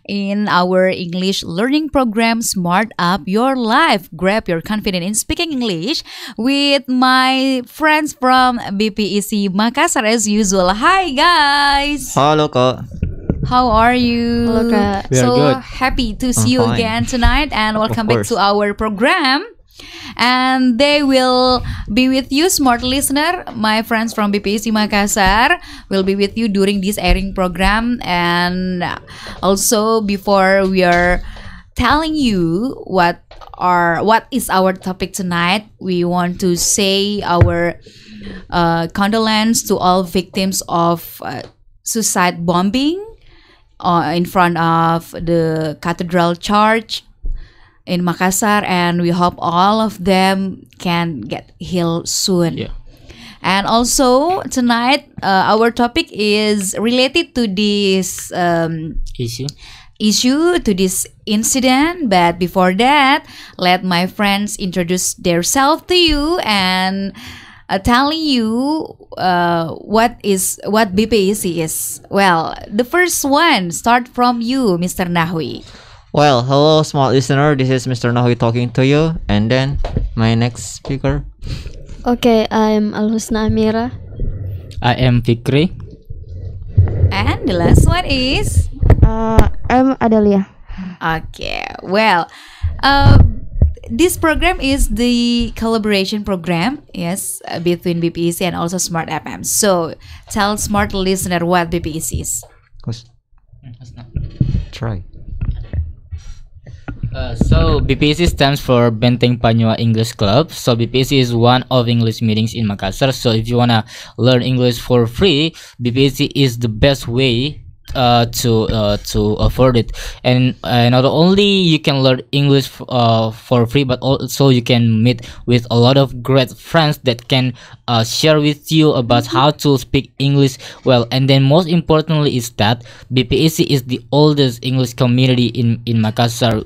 in our English learning program Smart Up Your Life. Grab your confidence in speaking English with my friends from BPEC Makassar as usual. Hi guys! Halo Kak. How are you? Hello, Kak. We are So good. happy to see I'm you fine. again tonight and welcome back course. to our program. And they will be with you, smart listener. My friends from BPC Makassar will be with you during this airing program. And also before we are telling you what is our topic tonight, we want to say our condolence to all victims of suicide bombing in front of the Cathedral Church in Makassar, and we hope all of them can get healed soon. Yeah. And also tonight, our topic is related to this issue, to this incident. But before that, let my friends introduce themselves to you and telling you what BPEC is. Well, the first one start from you, Mr. Nahwi. Well, hello smart listener, this is Mr. Nahui talking to you. And then my next speaker. Okay, I'm Al-Husna Amira. I am Fikri. And the last one is I'm Adalia. okay. Well, this program is the collaboration program, yes, between BPEC and also Smart FM. So tell smart listener what BPEC is. Try. So BPC stands for Benteng Panua English Club. So BPC is one of English meetings in Makassar. So if you wanna learn English for free, BPC is the best way to afford it. And not only you can learn English for free, but also you can meet with a lot of great friends that can share with you about how to speak English well. And then most importantly is that BPEC is the oldest English community in Makassar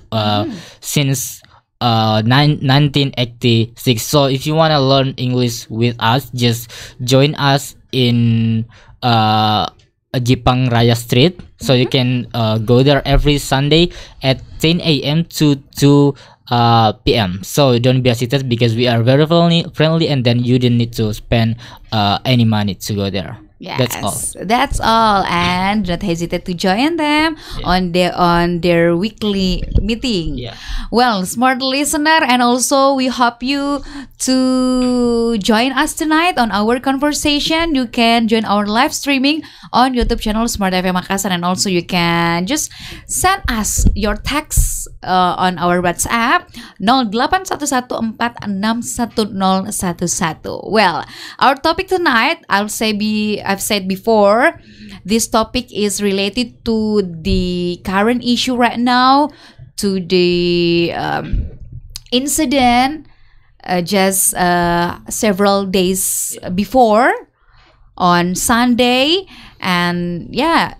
since 1986. So if you want to learn English with us, just join us in Jipang Raya Street. So you can go there every Sunday at 10 a.m. to 2 p.m. So don't be hesitant because we are very friendly, and then you didn't need to spend any money to go there. Yes, that's all, and don't hesitate to join them on their weekly meeting. Yeah. Well, smart listener, and also we hope you to join us tonight on our conversation. You can join our live streaming on YouTube channel Smartfm Makassar, and also you can just send us your text on our WhatsApp 0811461011. Well, our topic tonight, I've said before, this topic is related to the current issue right now, to the incident just several days before on Sunday. And yeah,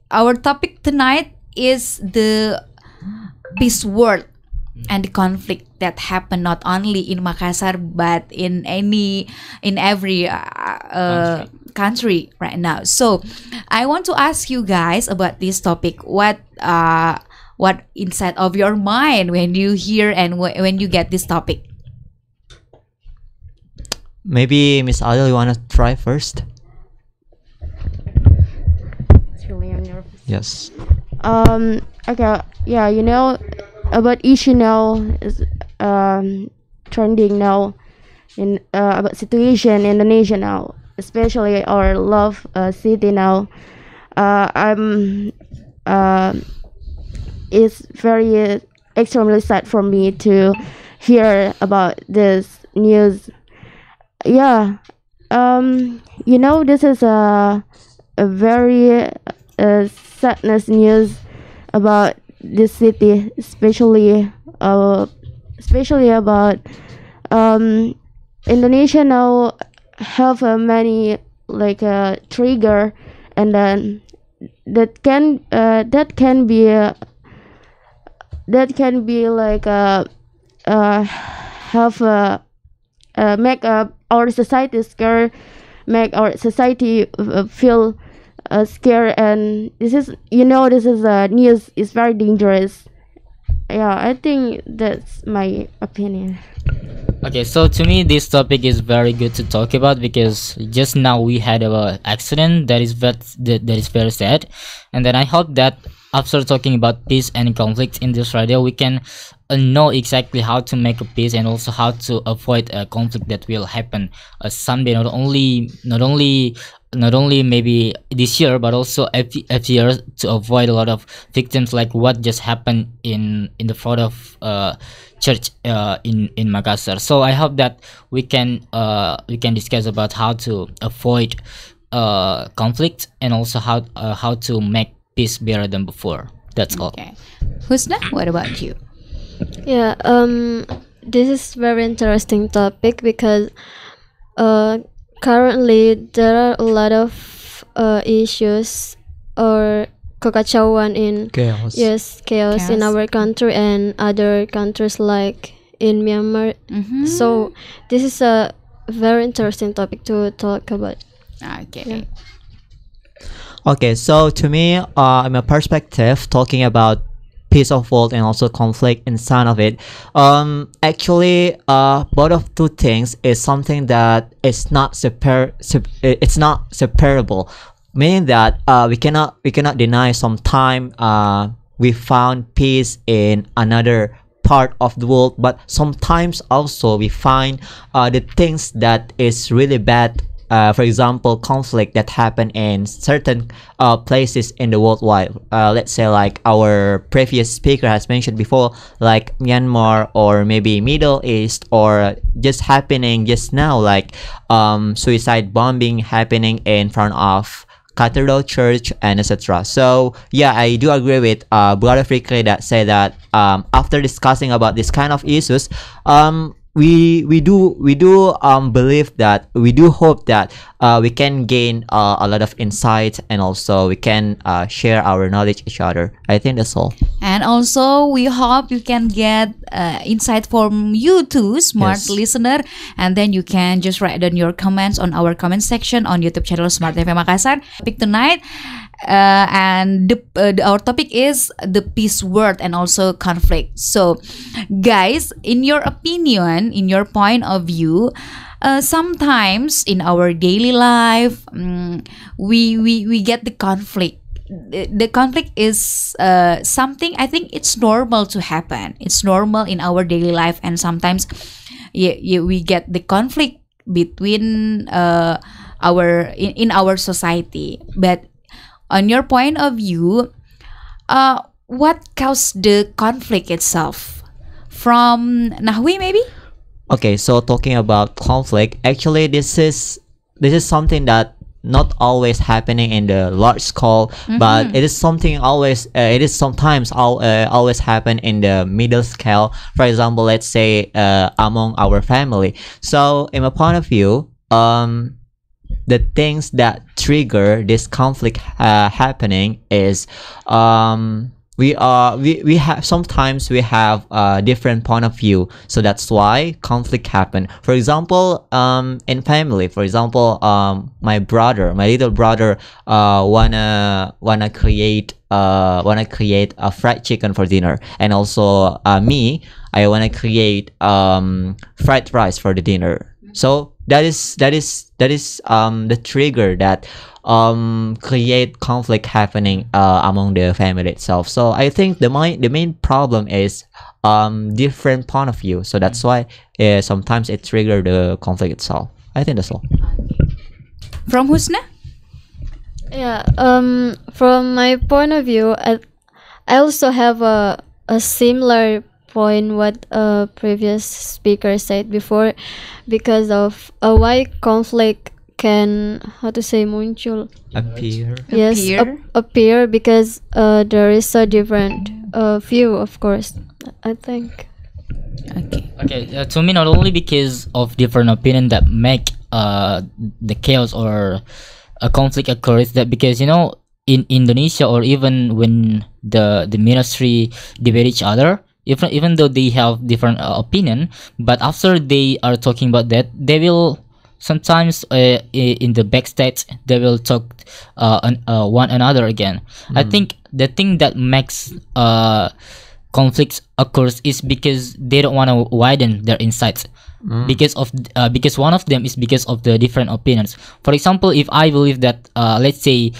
our topic tonight is the peace world and the conflict that happened not only in Makassar but in every country right now. So I want to ask you guys about this topic. What inside of your mind when you hear and when you get this topic? Maybe Miss Adel, you wanna try first? It's really nervous. Yes. Okay, yeah, you know about issue now is trending now in about situation in Indonesia now, especially our love city now. It's very extremely sad for me to hear about this news. Yeah, you know, this is a very sadness news about this city, especially about Indonesia now have many like trigger, and then that can be like have make our society scared, make our society feel scared, and this is news is very dangerous. Yeah, I think that's my opinion. Okay, so to me, this topic is very good to talk about because just now we had a accident that is very sad, and then I hope that after talking about peace and conflict in this radio, we can know exactly how to make a peace and also how to avoid a conflict that will happen someday. Not only maybe this year, but also every year, to avoid a lot of victims like what just happened in the front of church in Makassar. So I hope that we can discuss about how to avoid conflict and also how to make peace better than before. That's all. Okay. Husna, what about you? Yeah, this is very interesting topic because currently there are a lot of issues or kekacauan in Chaos. yes chaos in Chaos. our country and other countries like in Myanmar. So this is a very interesting topic to talk about. Okay. Okay, so to me, in my perspective, talking about peace of world and also conflict inside of it, actually, both of two things is something that is not it's not separable, meaning that we cannot deny sometime we found peace in another part of the world, but sometimes also we find the things that is really bad. For example, conflict that happen in certain places in the worldwide. Let's say like our previous speaker has mentioned before, like Myanmar or maybe Middle East, or just happening just now, like suicide bombing happening in front of Cathedral Church and etc. So yeah, I do agree with Brother Fikri that say that after discussing about this kind of issues, we do believe that we do hope that we can gain a lot of insight and also we can share our knowledge each other. I think that's all. And also, we hope you can get insight from you too, smart Yes. listener. And then you can just write down your comments on our comment section on YouTube channel Smartfm Makassar. Pick tonight. And our topic is the peace word and also conflict. So, guys, in your opinion, in your point of view, sometimes in our daily life, we get the conflict. The conflict is something, I think it's normal to happen. It's normal in our daily life, and sometimes we get the conflict between in our society. But on your point of view, what caused the conflict itself? From Nahwi, maybe? Okay, so talking about conflict, actually this is something that not always happening in the large scale, but it is something always it is sometimes always happen in the middle scale. For example, let's say among our family. So in my point of view, the things that trigger this conflict happening is we have sometimes we have a different point of view, so that's why conflict happen. For example, in family, for example, my little brother wanna create a fried chicken for dinner, and also me, I wanna create fried rice for the dinner. So that is the trigger that create conflict happening among the family itself. So I think the main problem is different point of view. So that's why sometimes it trigger the conflict itself. I think that's all. From Husna? Yeah, from my point of view, I also have a similar point what a previous speaker said before, because of why conflict can, how to say, muncul, Appear. yes, Appear. appear because there is a different view, of course, I think. Okay, to me, not only because of different opinion that make the chaos or a conflict occurs, that because in Indonesia, or even when the ministry debate each other, even though they have different opinion, but after they are talking about that, they will sometimes in the backstage they will talk one another again. I think the thing that makes conflicts occurs is because they don't want to widen their insights, because one of them is because of the different opinions. For example, if I believe that let's say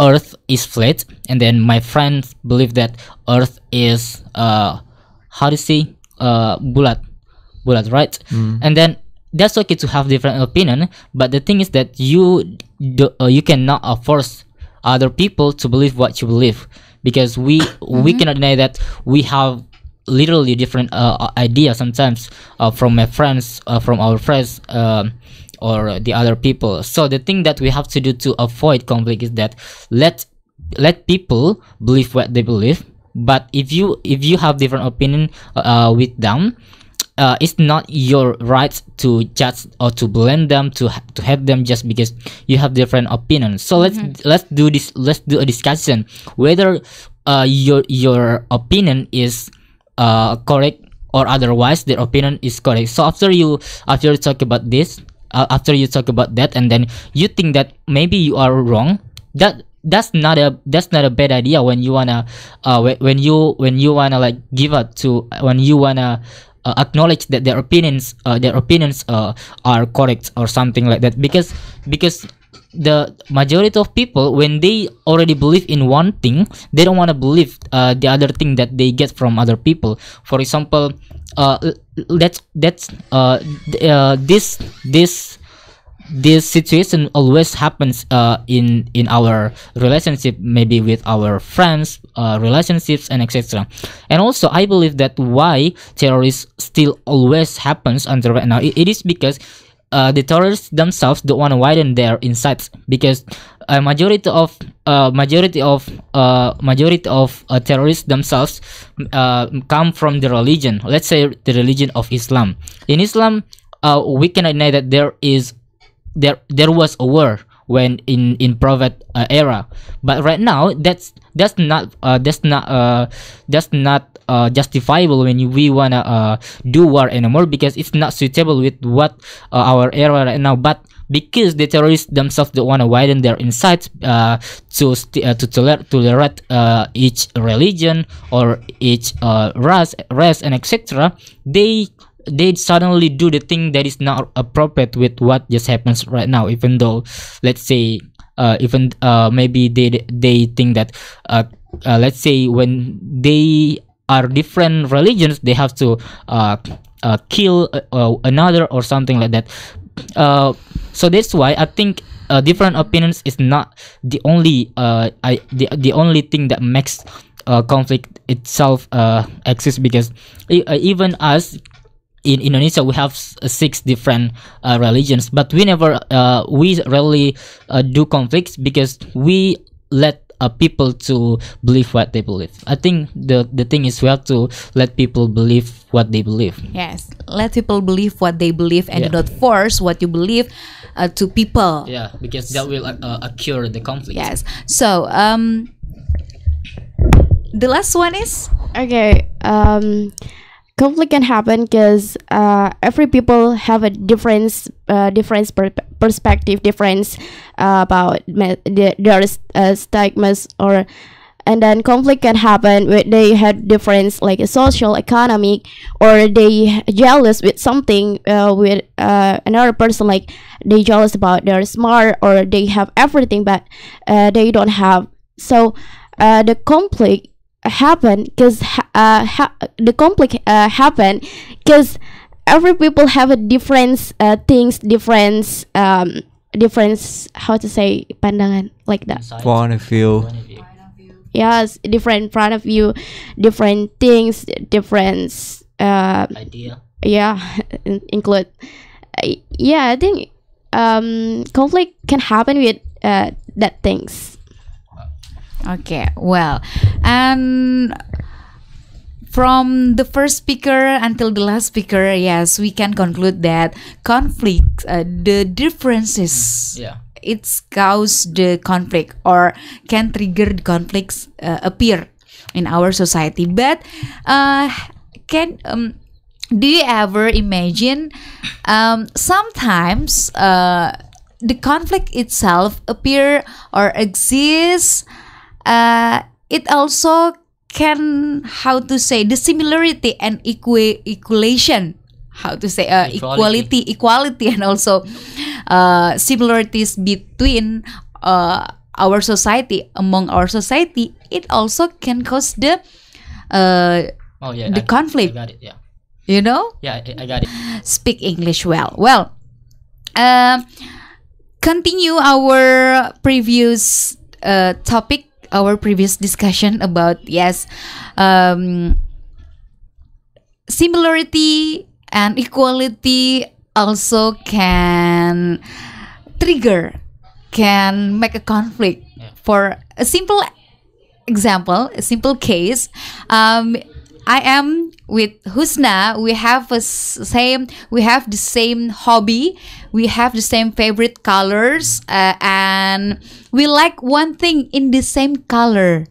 Earth is flat, and then my friends believe that Earth is how to say bulat, right? And then that's okay to have different opinion, but the thing is that you cannot force other people to believe what you believe, because we cannot deny that we have literally different ideas sometimes from my friends, from our friends, or the other people. So the thing that we have to do to avoid conflict is that let people believe what they believe. But if you have different opinion with them, it's not your right to judge or to blame them, to hate them just because you have different opinions. So let's do this. Let's do a discussion whether your opinion is correct or otherwise their opinion is correct. So after you talk about this, after you talk about that, and then you think that maybe you are wrong, that's not a bad idea when you wanna when you wanna like give up to, when you wanna acknowledge that their opinions are correct or something like that, because the majority of people, when they already believe in one thing, they don't want to believe the other thing that they get from other people. For example, this situation always happens in our relationship, maybe with our friends, relationships, and etc. And also I believe that why terrorists still always happens until right now, it is because the terrorists themselves don't want to widen their insights, because a majority of terrorists themselves come from the religion. Let's say the religion of Islam. In Islam, we cannot deny that there was a war when in Prophet era, but right now that's not justifiable when we wanna do war anymore, because it's not suitable with what our era right now. But because the terrorists themselves don't want to widen their insights to tolerate each religion or each race and etc., they suddenly do the thing that is not appropriate with what just happens right now, even though, let's say, maybe they think that let's say when they are different religions, they have to kill another or something like that. So that's why I think different opinions is not the only the only thing that makes conflict itself exist, because even us in Indonesia, we have 6 different religions, but we rarely do conflicts, because we let people to believe what they believe. I think the thing is we have to let people believe what they believe. Yes, let people believe what they believe, and do not force what you believe to people. Yeah, because that will occur the conflict. Yes. So the last one is Okay. Conflict can happen because every people have a different perspective, difference about their stigmas, or and then conflict can happen when they had difference like a social, economic, or they jealous with something with another person, like they jealous about they're smart or they have everything but they don't have. So the conflict happen because happen because every people have a different things, different how to say pandangan, like that. Point of view. Yes, different front of view, different things, different Idea. yeah, include yeah, I think conflict can happen with that things. okay. Well, and from the first speaker until the last speaker, yes, we can conclude that conflict, the differences, Yeah. it's cause the conflict or can trigger the conflicts appear in our society. But can do you ever imagine sometimes the conflict itself appear or exists, it also can, how to say, the similarity and equation, how to say, equality and also similarities between our society, among our society, it also can cause the conflict. I got it. Yeah. You know? Yeah, I got it. Speak English well. Well, continue our previous topic, our previous discussion about, yes, similarity and equality also can make a conflict. For a simple example, a simple case, I am with Husna. We have the same hobby. We have the same favorite colors, and we like one thing in the same color.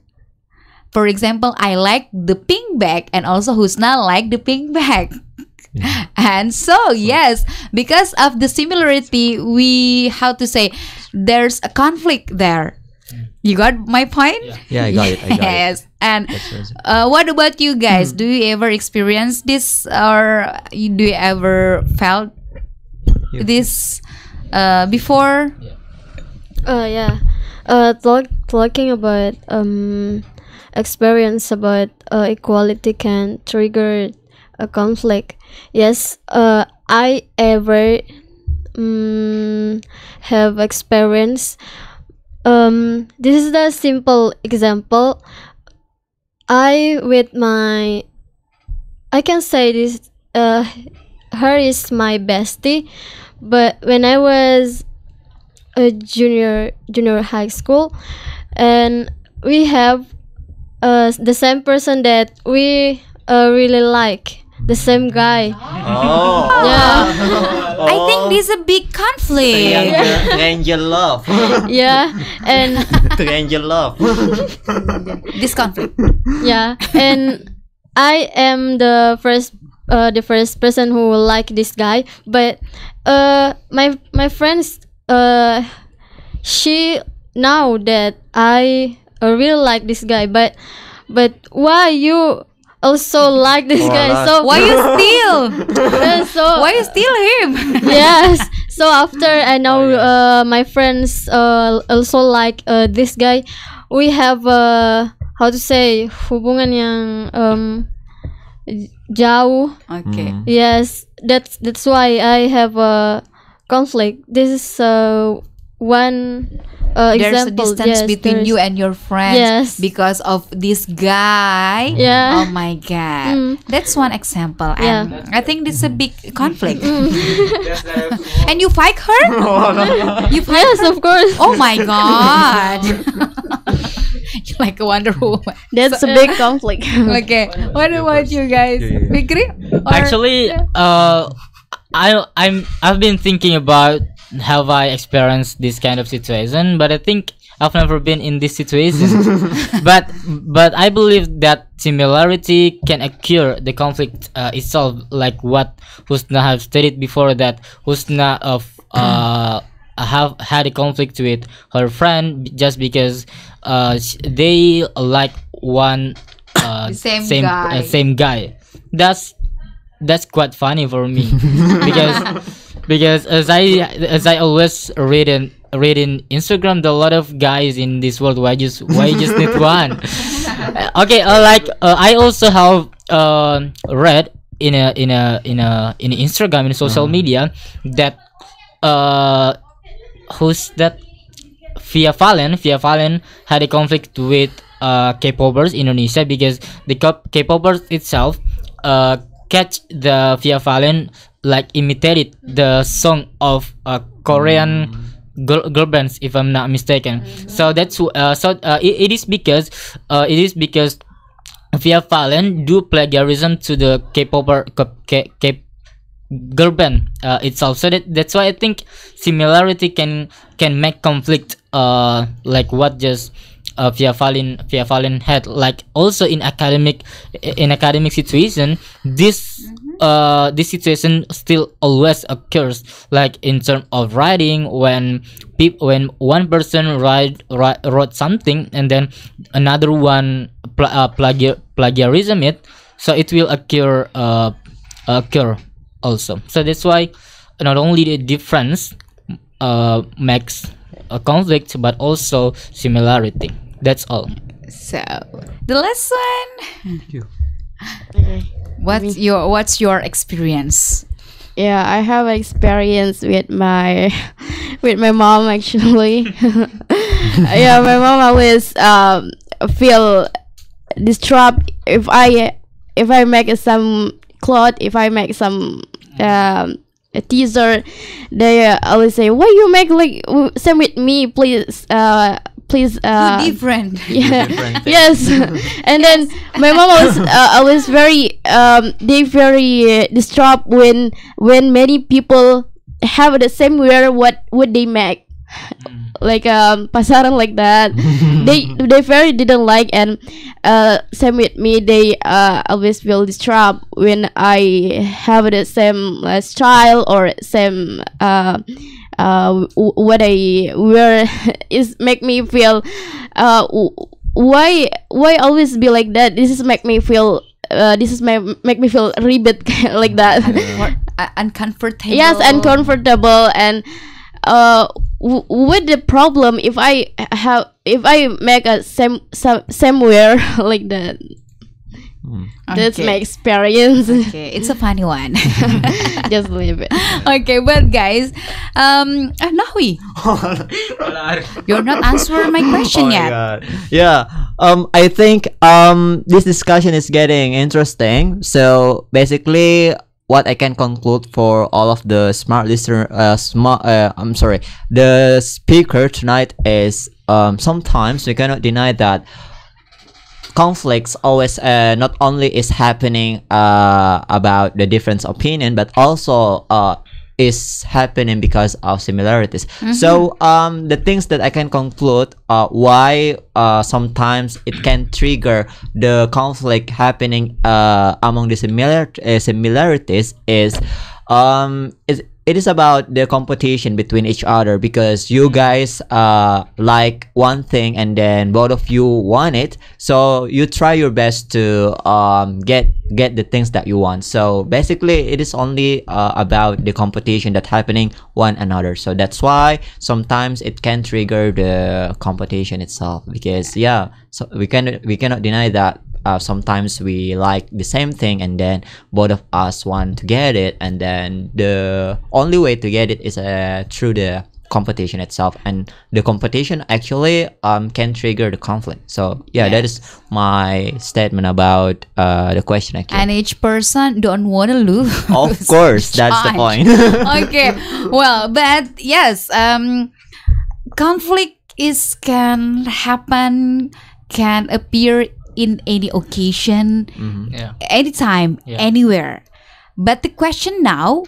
For example, I like the pink bag, and also Husna like the pink bag. And so, yes, because of the similarity, there's a conflict there. You got my point? Yeah, I got it. Yes. And what about you guys? Do you ever experience this, or do you ever felt this before? Talking about experience about equality can trigger a conflict. Yes, I ever have experience. This is the simple example. I can say this. Her is my bestie, but when I was a junior high school, and we have the same person that we really like, the same guy. Oh. Yeah. I think this is a big conflict. Triangle love. Yeah, and Triangle love. This conflict. yeah, and I am the first person who like this guy, but my friends, she know that I really like this guy, but why you also like this guy? So Why you steal? Why you steal him? yes. So after I know my friends also like this guy, we have how to say, hubungan yang jauh. Okay. Yes, that's why I have a conflict. This is one There's a example. distance between you and your friends Yes. because of this guy. Yeah. Oh my god. That's one example. And I think this is a big conflict. And you fight her? You fight Yes, her? of course. Oh my god. You're like a Wonder Woman. That's a big conflict. Okay. What about you guys? Fikri? Or- Actually, I've been thinking about have I experienced this kind of situation, but I think I've never been in this situation. but I believe that similarity can occur the conflict itself, like what Husna have stated before, that Husna have had a conflict with her friend just because they like one same guy. That's quite funny for me because as I always read in Instagram, there are a lot of guys in this world. Why you just need one? Okay, I also have read in Instagram, in social media, that who's that Via Valen had a conflict with K-popers Indonesia because the K-popers itself catch the Via Valen like imitated the song of Korean girl bands, if I'm not mistaken. So that's it is because Via Valen do plagiarism to the K-popper K girl band itself. So that's why I think similarity can make conflict, like what just Via Valen had. Like also in academic situation, this this situation still always occurs, like in terms of writing, when when one person wrote something and then another one plagiarism it, so it will occur also. So that's why not only the difference makes a conflict, but also similarity. That's all. So the last one. Okay. What's your experience? Yeah, I have experience with my with my mom actually. Yeah, my mom always feel disturbed if I make some cloth, if I make some a teaser. They always say, "Why you make like same with me, please, please." Too different. Yeah. Different thing. Yes. And then my mom always very they very disturbed when many people have the same wear what they make, like pasaran like that. They very didn't like, and same with me, they always feel disturbed when I have the same style or same what I wear is make me feel why always be like that. This is make me feel make me feel ribet like that. Uncomfortable. Yes, uncomfortable. And what the problem if I make a same wear like that. That's my experience. Okay, it's a funny one. Just leave it. Okay, but guys, Nahwi, you're not answering my question Oh my yet. God. Yeah. I think this discussion is getting interesting. So basically, what I can conclude for all of the smart listener, the speaker tonight is sometimes we cannot deny that conflicts always not only is happening about the difference opinion, but also is happening because of similarities. So the things that I can conclude why sometimes it can trigger the conflict happening among the similarities is it is about the competition between each other, because you guys like one thing and then both of you want it, so you try your best to get the things that you want. So basically it is only about the competition that happening one another. So that's why sometimes it can trigger the competition itself, because yeah, so we cannot deny that sometimes we like the same thing and then both of us want to get it, and then the only way to get it is through the competition itself, and the competition actually can trigger the conflict. So yeah, that is my statement about the question actually. And each person don't want to lose. Of course, that's the point. Okay, well, but yes, conflict can happen, can appear in any occasion, Yeah. anytime, Yeah. anywhere. But the question now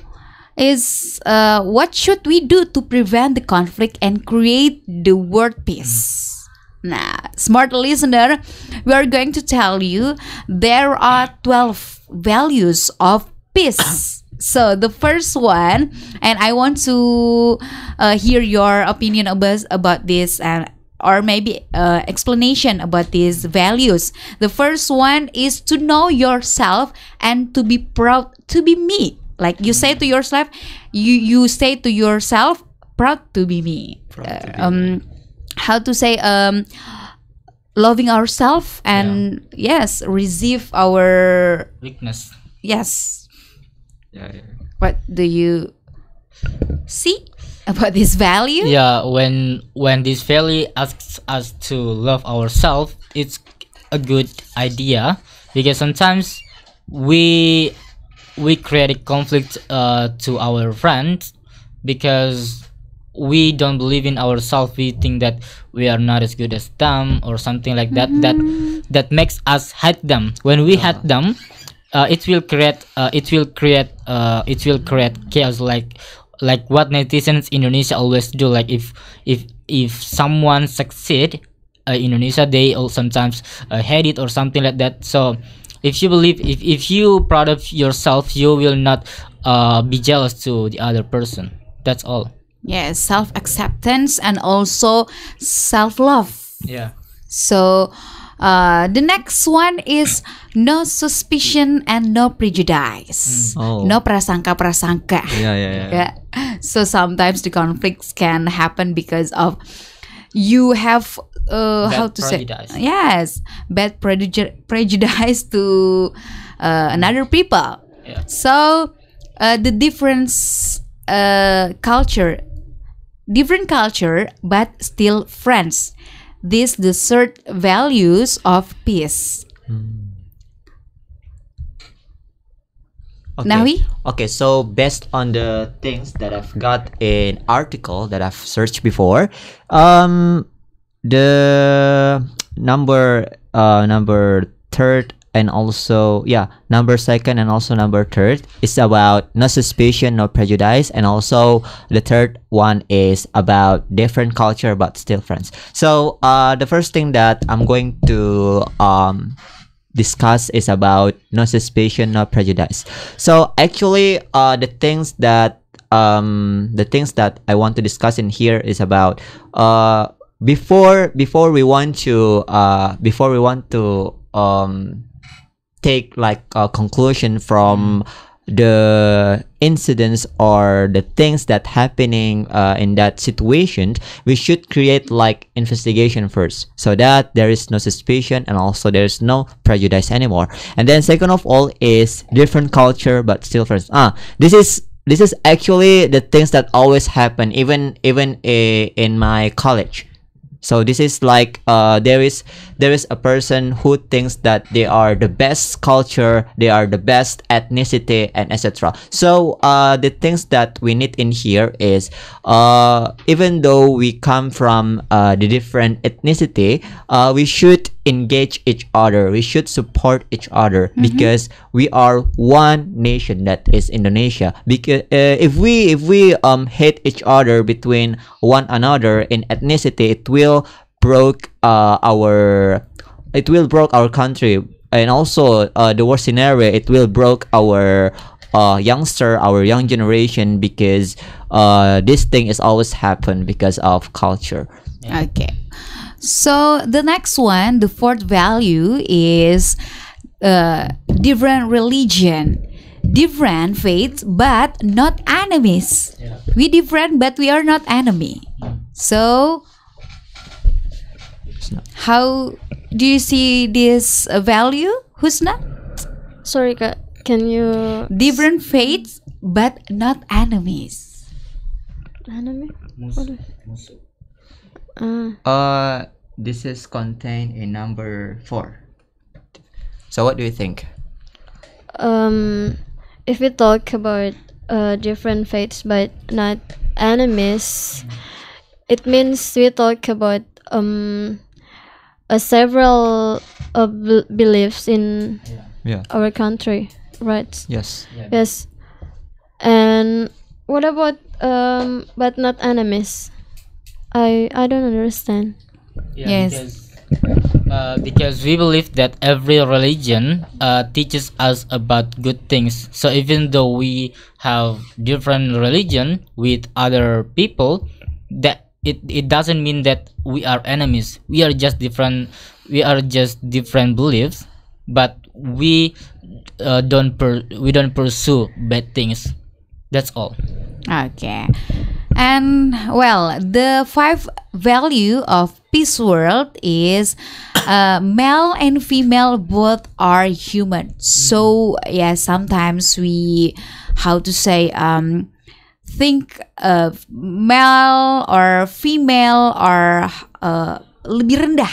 is, what should we do to prevent the conflict and create the world peace? Nah, smart listener, we are going to tell you there are 12 values of peace. So the first one, and I want to hear your opinion about this, and or maybe explanation about these values. The first one is to know yourself and to be proud to be me. Like you say to yourself, you say to yourself, proud to be me. How to say, loving ourselves and yes, receive our Weakness. yes. Yeah. What do you see about this value? Yeah, when this value asks us to love ourselves, it's a good idea, because sometimes we create a conflict to our friends because we don't believe in ourselves. We think that we are not as good as them or something like that. That makes us hate them. When we hate them, it will create chaos, like what netizens in Indonesia always do. Like if someone succeed in Indonesia, they all sometimes hate it or something like that. So If you believe, if you proud of yourself, you will not be jealous to the other person. That's all. Yes, self acceptance and also self love. Yeah. So, the next one is no suspicion and no prejudice. Oh. No prasangka. Yeah. So sometimes the conflicts can happen because of you have how to prejudice. say, yes, bad prejudice to another people. Yeah. So the different culture but still friends. This the third values of peace. Okay. Nawi? Okay, so based on the things that I've got in article that I've searched before, the number third and also number second and also number third is about no suspicion, no prejudice, and also the third one is about different culture but still friends. So the first thing that I'm going to discuss is about no suspicion, no prejudice. So actually the things that I want to discuss in here is about before we want to take like a conclusion from the incidents or the things that happening in that situation, we should create like investigation first, so that there is no suspicion and also there's no prejudice anymore. And then second of all is different culture but still friends. This is actually the things that always happen even in my college. So this is like there is a person who thinks that they are the best culture, they are the best ethnicity, and etc. So the things that we need in here is even though we come from the different ethnicity, we should engage each other, we should support each other, because we are one nation, that is Indonesia. Because if we hate each other between one another in ethnicity, it will broke our country, and also the worst scenario, it will broke our young generation, because this thing is always happen because of culture. Okay. So the next one, the fourth value is different religion, different faiths, but not enemies. We different, but we are not enemy. So how do you see this value, Husna? Sorry, Kak. Can you Different faiths, but not enemies. anime? This is contained in number 4. So what do you think? If we talk about different faiths but not enemies, it means we talk about several beliefs in our country, right? Yes. Yes. And what about but not enemies? I don't understand. Yes. Because we believe that every religion teaches us about good things. So even though we have different religion with other people, that it doesn't mean that we are enemies. We are just different beliefs, but we don't pursue bad things. That's all. Okay. And well, the 5 value of peace world is male and female both are human. So yeah, sometimes we think male or female are lebih rendah.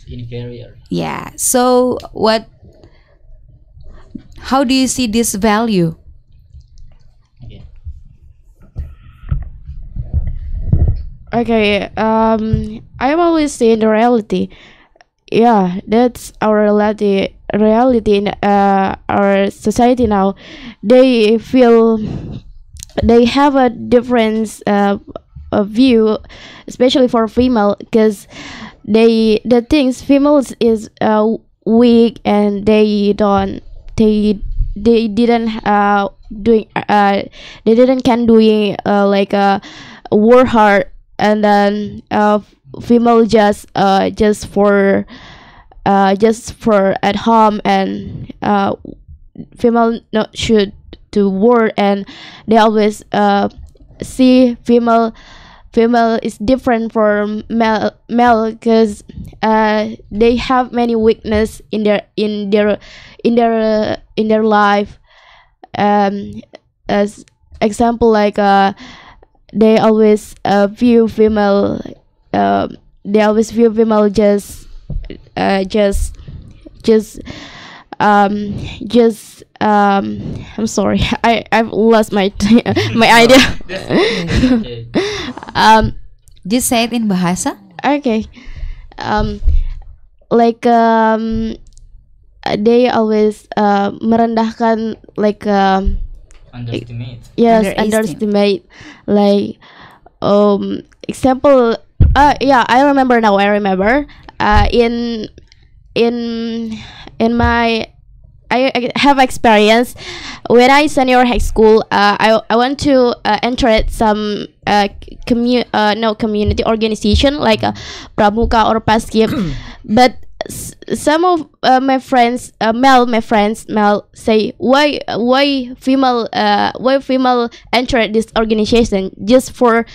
Inferior. Yeah. So how do you see this value? Okay, I'm always saying the reality. Yeah, that's our reality in our society now. They feel they have a difference of view, especially for female, because the things females is weak, and they didn't doing they didn't can doing like work hard, and then female just for at home, and female not should to work, and they always see female is different from male because they have many weakness in their life. As example, like they always view female I'm sorry, I've lost my my idea. Okay. Just say it in bahasa. Okay. Like they always merendahkan, like Underestimate. yes, Underestimate. underestimate, like example, yeah, I remember now. I remember in my I have experience when I senior high school. I want to enter some community organization like pramuka or paskib, but some of my friends, male say, why female enter this organization just for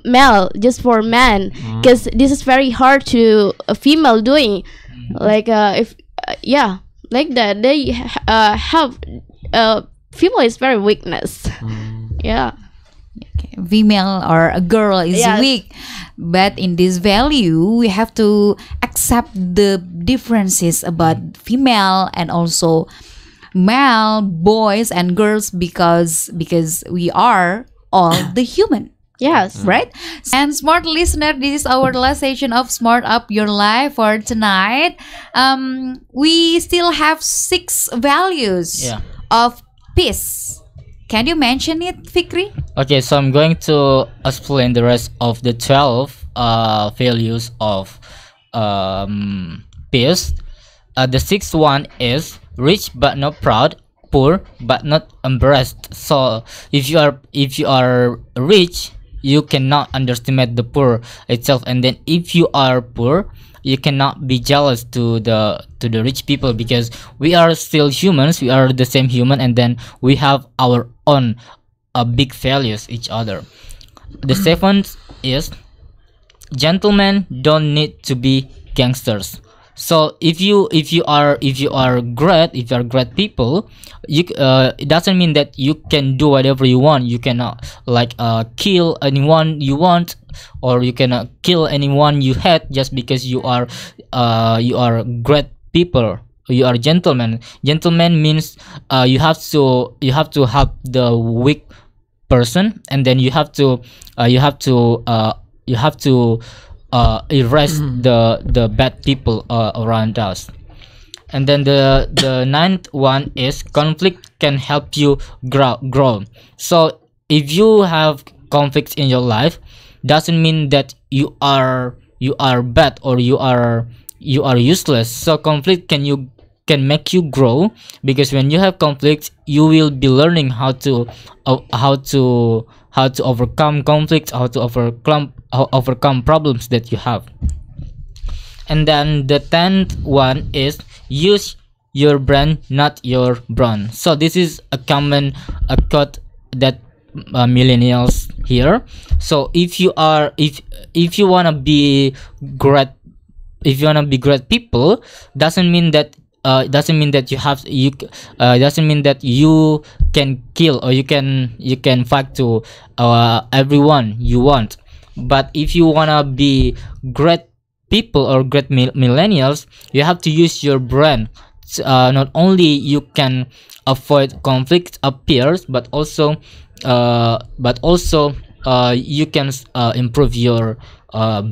male, just for man, because this is very hard to a female doing, like if yeah, like that they have female is very weakness. Yeah. Female or a girl is Yes. weak, but in this value we have to accept the differences about female and also male, boys and girls, because we are all the human. Yes. Right? And smart listener, this is our last session of Smart Up Your Life for tonight. We still have 6 values Yeah. of peace. Can you mention it, Fikri? Okay, so I'm going to explain the rest of the 12 values of peace. The 6th one is rich but not proud, poor but not embarrassed. So if you are rich, you cannot underestimate the poor itself, and then if you are poor, you cannot be jealous to the rich people, because we are still humans, we are the same human, and then we have our own big values each other. The 7th is gentlemen don't need to be gangsters. So if you are great people, it doesn't mean that you can do whatever you want. You cannot kill anyone you want, or you cannot kill anyone you hate just because you are great people. You are gentlemen. Gentlemen means you have to help the weak person, and then you have to erase the bad people around us. And then the 9th one is conflict can help you grow. So if you have conflicts in your life, doesn't mean that you are bad or you are useless. So conflict can make you grow, because when you have conflicts, you will be learning how to overcome conflicts, how to overcome problems that you have. And then the 10th one is use your brain, not your brawn. So this is a common quote that millennials hear. So if you wanna be great, people, doesn't mean that you can kill or you can fight to everyone you want. But if you wanna be great people or great millennials, you have to use your brain. Not only you can avoid conflict appears, but also you can improve your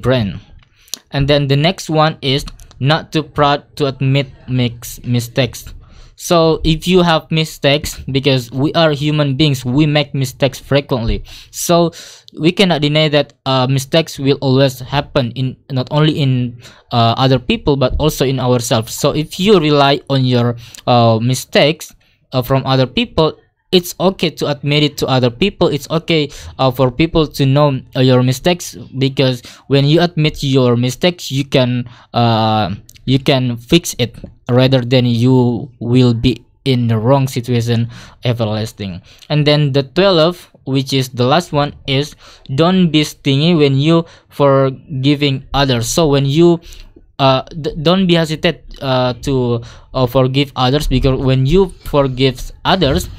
brain. And then the next one is not too proud to admit mistakes. So if you have mistakes, because we are human beings, we make mistakes frequently, so we cannot deny that mistakes will always happen, in not only in other people but also in ourselves. So if you rely on your mistakes from other people, it's okay to admit it to other people. It's okay for people to know your mistakes, because when you admit your mistakes, you can fix it, rather than you will be in the wrong situation everlasting. And then the 12, which is the last one, is don't be stingy when you forgiving others. So when you don't be hesitant to forgive others, because when you forgive others,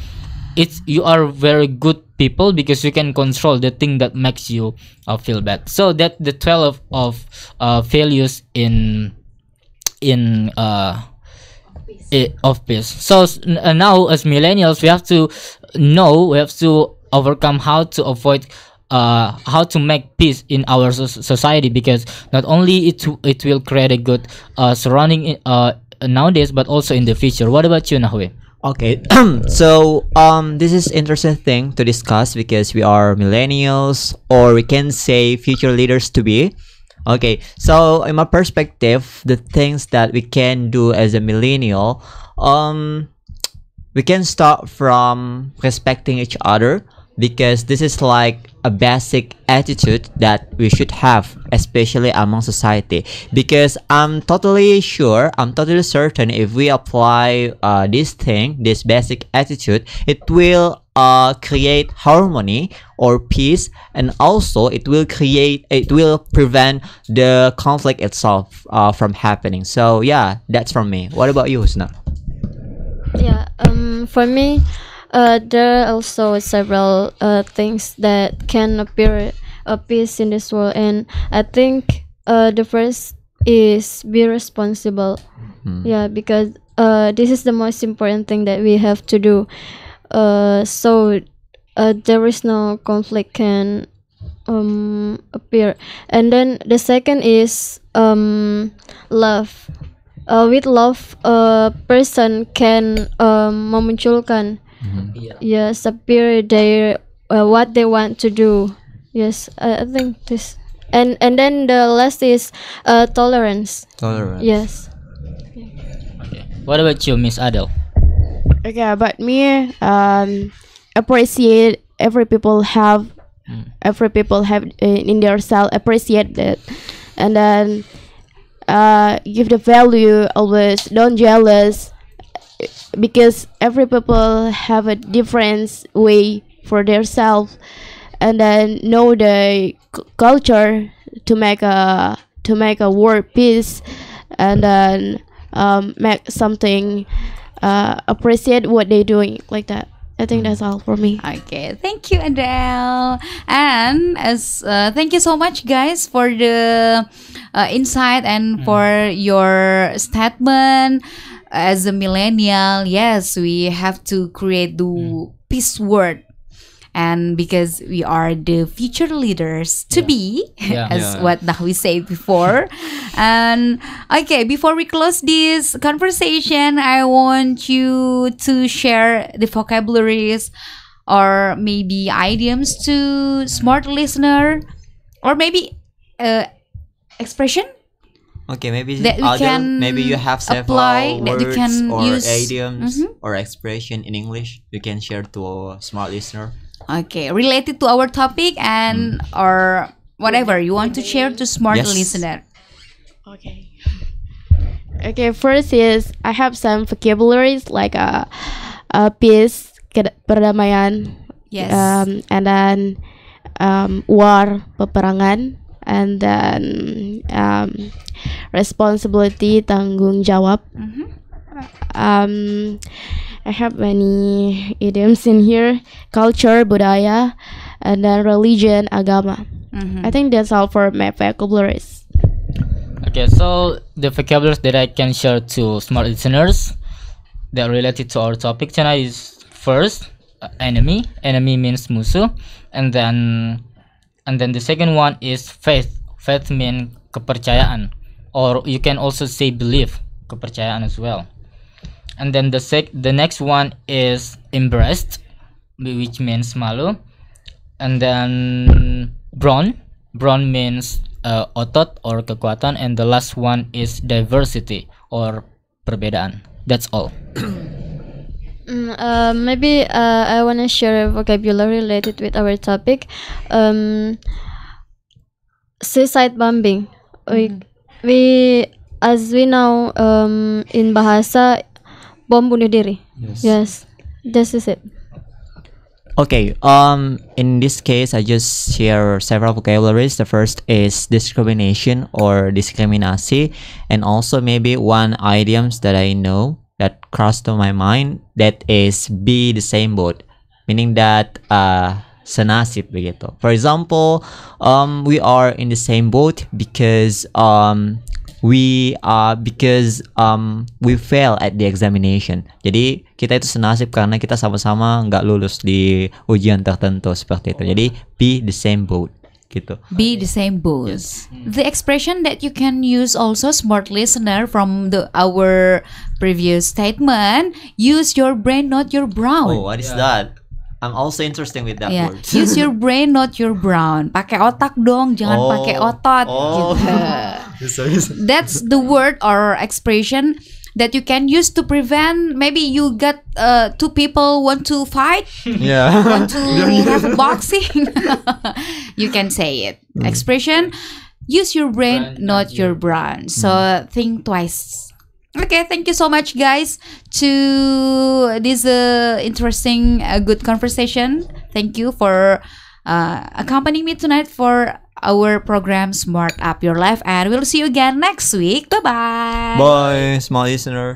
it's you are very good people, because you can control the thing that makes you feel bad. So that the 12 of values in of peace. So now as millennials, we have to know, we have to overcome how to avoid how to make peace in our society, because not only it will create a good surrounding nowadays, but also in the future. What about you, Nahwe? Okay, so this is interesting thing to discuss, because we are millennials, or we can say future leaders to be. Okay, so in my perspective, the things that we can do as a millennial, we can start from respecting each other, because this is like a basic attitude that we should have, especially among society. Because I'm totally certain, if we apply this basic attitude, it will create harmony or peace, and also it will prevent the conflict itself from happening. So yeah, that's from me. What about you, Husna? Yeah, for me, there are also several things that can appear a peace in this world, and I think the first is be responsible. Yeah, because this is the most important thing that we have to do. So there is no conflict can appear. And then the second is love. With love, a person can memunculkan yes, appear their what they want to do. Yes, I think this. And then the last is tolerance. Tolerance. Yes. Okay. What about you, Miss Adele? Okay, about me, appreciate every people have in their self, appreciate that, and then give the value always, don't jealous, because every people have a different way for their self, and then know the culture to make a world peace, and then make something, appreciate what they doing, like that. I think that's all for me. Okay, thank you, Adele, and as thank you so much, guys, for the insight and for your statement. As a millennial, yes, we have to create the peace word, and because we are the future leaders to be, as what Nahwi said before. And okay, before we close this conversation, I want you to share the vocabularies or maybe idioms to smart listener, or maybe expression Okay, maybe that we can maybe you have several apply, that we words can or use. idioms or expression in English you can share to a smart listener. Okay, related to our topic and or whatever you want to share to smart Yes. listener. Okay. Okay, first is I have some vocabularies like peace, perdamaian, Yes. and then war, peperangan, and then responsibility, tanggung jawab. I have many idioms in here: culture, budaya, and then religion, agama. I think that's all for my vocabularies. Okay, so the vocabularies that I can share to smart listeners that are related to our topic tonight is first enemy. Enemy means musuh, and then the second one is faith. Faith means kepercayaan, or you can also say belief, kepercayaan as well. And then the next one is embraced, which means malu. And then brawn means otot or kekuatan. And the last one is diversity or perbedaan. That's all. Maybe I want to share a vocabulary related with our topic. Suicide bombing. We as we know in bahasa bom bunuh diri. Yes, this is it. Okay, in this case, I just share several vocabularies. The first is discrimination or diskriminasi, and also maybe one idioms that I know that crossed to my mind, that is be the same boat, meaning that senasib begitu. For example, we are in the same boat because we fail at the examination. Jadi kita itu senasib karena kita sama-sama nggak lulus di ujian tertentu seperti itu. Jadi be the same boat gitu. Be the same boat. Yes. The expression that you can use also, smart listener, from our previous statement, use your brain, not your brain. Oh, what is that? I'm also interested with that Yeah. word. Use your brain, not your brain. Pakai otak dong, jangan Oh. pakai otot. Oh. Gitu. That's the word or expression that you can use to prevent. Maybe you got two people want to fight, Yeah. want to have a boxing. You can say it. Expression: use your brain, not your brain. So think twice. Okay, thank you so much, guys, to this interesting, good conversation. Thank you for accompanying me tonight for our program Smart Up Your Life, and we'll see you again next week. Bye bye. Bye, small listener.